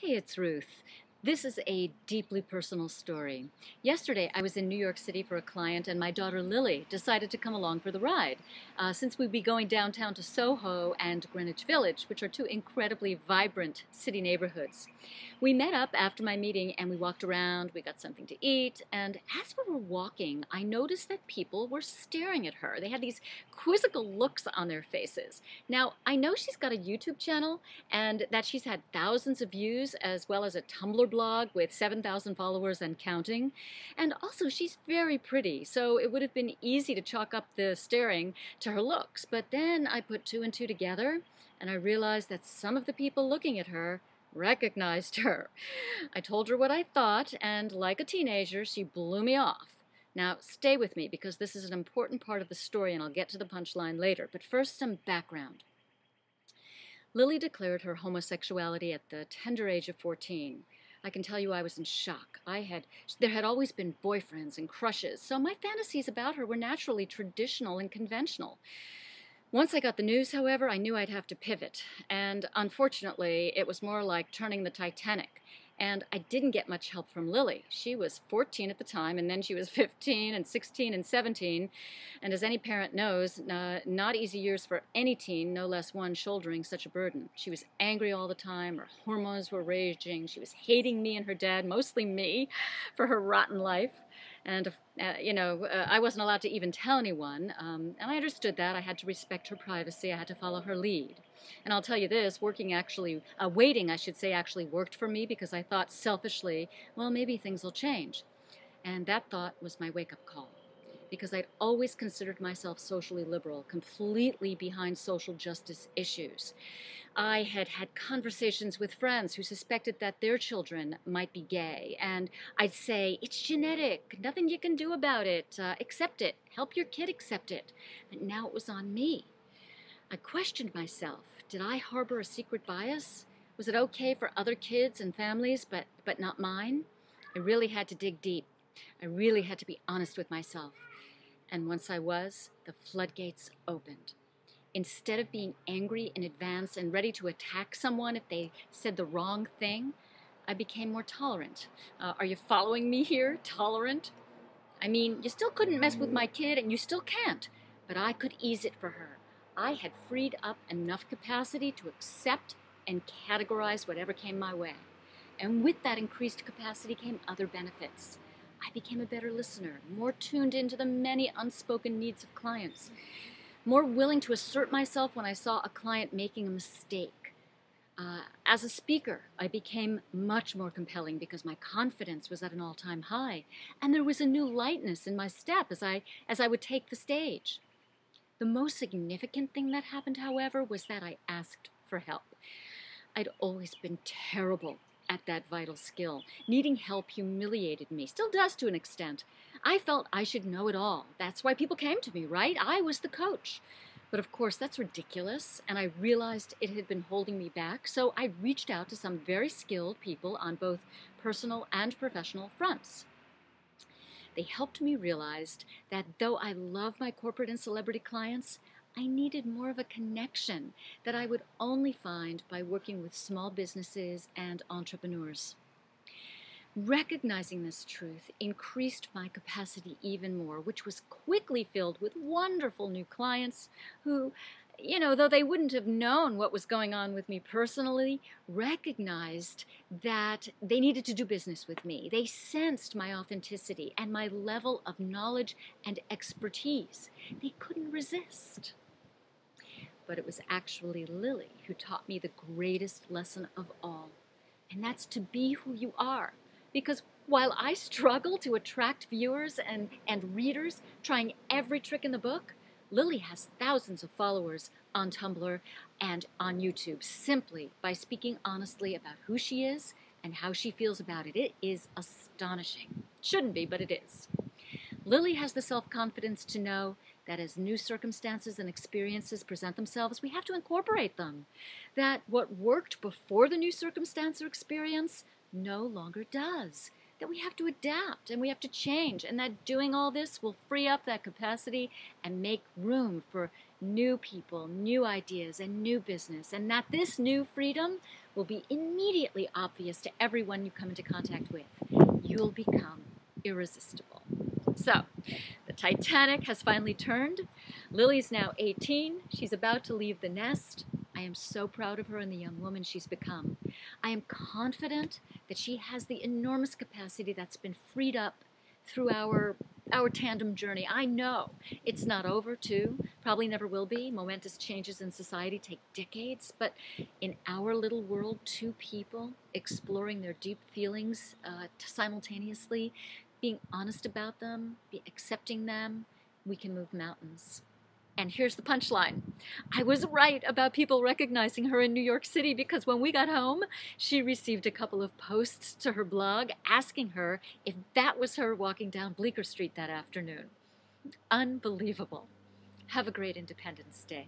Hey, it's Ruth. This is a deeply personal story. Yesterday, I was in New York City for a client, and my daughter Lily decided to come along for the ride. Since we'd be going downtown to Soho and Greenwich Village, which are two incredibly vibrant city neighborhoods. We met up after my meeting and we walked around, we got something to eat, and as we were walking, I noticed that people were staring at her. They had these quizzical looks on their faces. Now, I know she's got a YouTube channel and that she's had thousands of views as well as a Tumblr blog with 7,000 followers and counting. And also, she's very pretty, so it would have been easy to chalk up the staring to her looks. But then I put two and two together and I realized that some of the people looking at her recognized her. I told her what I thought, and like a teenager, she blew me off. Now, stay with me because this is an important part of the story and I'll get to the punchline later. But first, some background. Lily declared her homosexuality at the tender age of 14. I can tell you I was in shock. There had always been boyfriends and crushes, so my fantasies about her were naturally traditional and conventional. Once I got the news, however, I knew I'd have to pivot, and unfortunately, it was more like turning the Titanic. And I didn't get much help from Lily. She was 14 at the time, and then she was 15 and 16 and 17. And as any parent knows, not easy years for any teen, no less one shouldering such a burden. She was angry all the time, her hormones were raging, she was hating me and her dad, mostly me, for her rotten life. And, I wasn't allowed to even tell anyone, and I understood that. I had to respect her privacy. I had to follow her lead. And I'll tell you this, waiting actually worked for me because I thought selfishly, well, maybe things will change. And that thought was my wake-up call. Because I'd always considered myself socially liberal, completely behind social justice issues. I had had conversations with friends who suspected that their children might be gay, and I'd say, it's genetic, nothing you can do about it, accept it, help your kid accept it. But now it was on me. I questioned myself. Did I harbor a secret bias? Was it okay for other kids and families, but not mine? I really had to dig deep. I really had to be honest with myself. And once I was, the floodgates opened. Instead of being angry in advance and ready to attack someone if they said the wrong thing, I became more tolerant. Are you following me here? Tolerant? I mean, you still couldn't mess with my kid, and you still can't, but I could ease it for her. I had freed up enough capacity to accept and categorize whatever came my way. And with that increased capacity came other benefits. I became a better listener, more tuned into the many unspoken needs of clients, more willing to assert myself when I saw a client making a mistake. As a speaker, I became much more compelling because my confidence was at an all-time high, and there was a new lightness in my step as I would take the stage. The most significant thing that happened, however, was that I asked for help. I'd always been terrible at that vital skill. Needing help humiliated me, still does to an extent. I felt I should know it all. That's why people came to me, right? I was the coach. But of course, that's ridiculous, and I realized it had been holding me back, so I reached out to some very skilled people on both personal and professional fronts. They helped me realize that though I love my corporate and celebrity clients, I needed more of a connection that I would only find by working with small businesses and entrepreneurs. Recognizing this truth increased my capacity even more, which was quickly filled with wonderful new clients who, though they wouldn't have known what was going on with me personally, recognized that they needed to do business with me. They sensed my authenticity and my level of knowledge and expertise. They couldn't resist. But it was actually Lily who taught me the greatest lesson of all, and that's to be who you are. Because while I struggle to attract viewers and readers, trying every trick in the book, Lily has thousands of followers on Tumblr and on YouTube simply by speaking honestly about who she is and how she feels about it. It is astonishing. Shouldn't be, but it is. Lily has the self-confidence to know that as new circumstances and experiences present themselves, we have to incorporate them. That what worked before the new circumstance or experience no longer does. That we have to adapt and we have to change, and that doing all this will free up that capacity and make room for new people, new ideas, and new business, and that this new freedom will be immediately obvious to everyone you come into contact with. You'll become irresistible. So, the Titanic has finally turned. Lily's now 18. She's about to leave the nest. I am so proud of her and the young woman she's become. I am confident that she has the enormous capacity that's been freed up through our tandem journey. I know it's not over, too. Probably never will be. Momentous changes in society take decades. But in our little world, two people exploring their deep feelings simultaneously, being honest about them, accepting them, we can move mountains. And here's the punchline. I was right about people recognizing her in New York City, because when we got home, she received a couple of posts to her blog asking her if that was her walking down Bleecker Street that afternoon. Unbelievable. Have a great Independence Day.